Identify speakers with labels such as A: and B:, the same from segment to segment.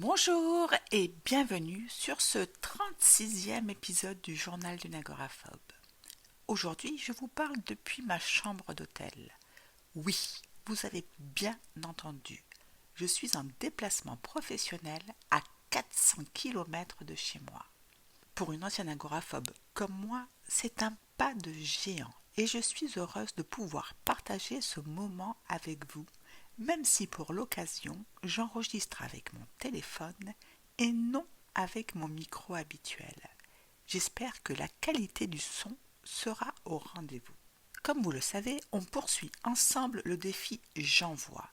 A: Bonjour et bienvenue sur ce 36e épisode du journal d'une agoraphobe. Aujourd'hui, je vous parle depuis ma chambre d'hôtel. Oui, vous avez bien entendu. Je suis en déplacement professionnel à 400 km de chez moi. Pour une ancienne agoraphobe comme moi, c'est un pas de géant et je suis heureuse de pouvoir partager ce moment avec vous, même si pour l'occasion, j'enregistre avec mon téléphone et non avec mon micro habituel. J'espère que la qualité du son sera au rendez-vous. Comme vous le savez, on poursuit ensemble le défi J'envoie,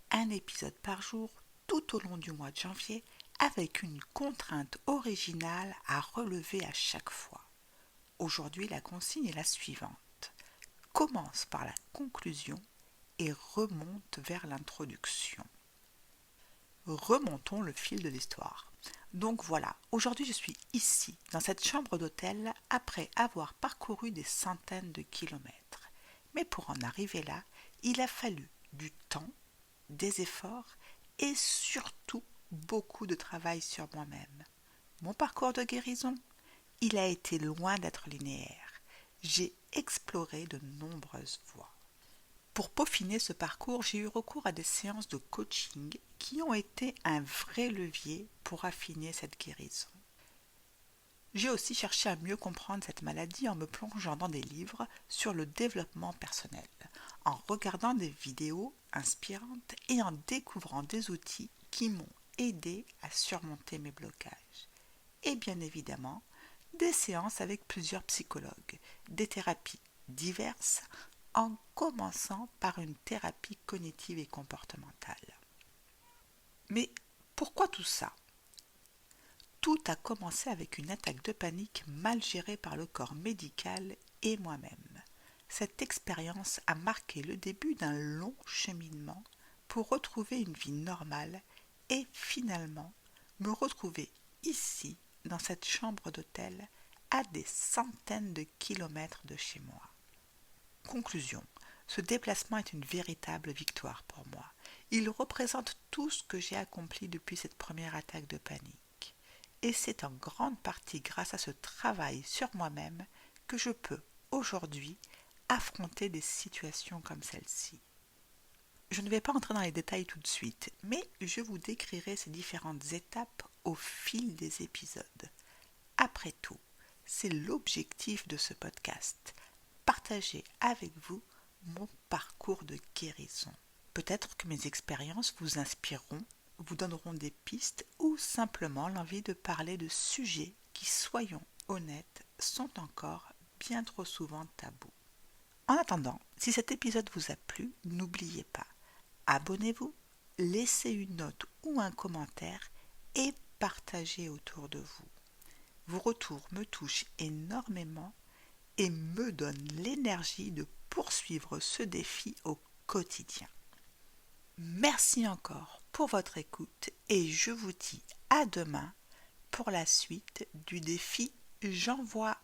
A: un épisode par jour tout au long du mois de janvier avec une contrainte originale à relever à chaque fois. Aujourd'hui, la consigne est la suivante. Commence par la conclusion et remonte vers l'introduction. Remontons le fil de l'histoire. Donc voilà, aujourd'hui je suis ici, dans cette chambre d'hôtel, après avoir parcouru des centaines de kilomètres. Mais pour en arriver là, il a fallu du temps, des efforts et surtout beaucoup de travail sur moi-même. Mon parcours de guérison, il a été loin d'être linéaire. J'ai exploré de nombreuses voies. Pour peaufiner ce parcours, j'ai eu recours à des séances de coaching qui ont été un vrai levier pour affiner cette guérison. J'ai aussi cherché à mieux comprendre cette maladie en me plongeant dans des livres sur le développement personnel, en regardant des vidéos inspirantes et en découvrant des outils qui m'ont aidé à surmonter mes blocages. Et bien évidemment, des séances avec plusieurs psychologues, des thérapies diverses, en commençant par une thérapie cognitive et comportementale. Mais pourquoi tout ça ? Tout a commencé avec une attaque de panique mal gérée par le corps médical et moi-même. Cette expérience a marqué le début d'un long cheminement pour retrouver une vie normale et finalement me retrouver ici, dans cette chambre d'hôtel, à des centaines de kilomètres de chez moi. Conclusion. Ce déplacement est une véritable victoire pour moi. Il représente tout ce que j'ai accompli depuis cette première attaque de panique. Et c'est en grande partie grâce à ce travail sur moi-même que je peux, aujourd'hui, affronter des situations comme celle-ci. Je ne vais pas entrer dans les détails tout de suite, mais je vous décrirai ces différentes étapes au fil des épisodes. Après tout, c'est l'objectif de ce podcast. Partager avec vous mon parcours de guérison. Peut-être que mes expériences vous inspireront, vous donneront des pistes ou simplement l'envie de parler de sujets qui, soyons honnêtes, sont encore bien trop souvent tabous. En attendant, si cet épisode vous a plu, n'oubliez pas, abonnez-vous, laissez une note ou un commentaire et partagez autour de vous. Vos retours me touchent énormément et me donne l'énergie de poursuivre ce défi au quotidien. Merci encore pour votre écoute et je vous dis à demain pour la suite du défi J'envoie.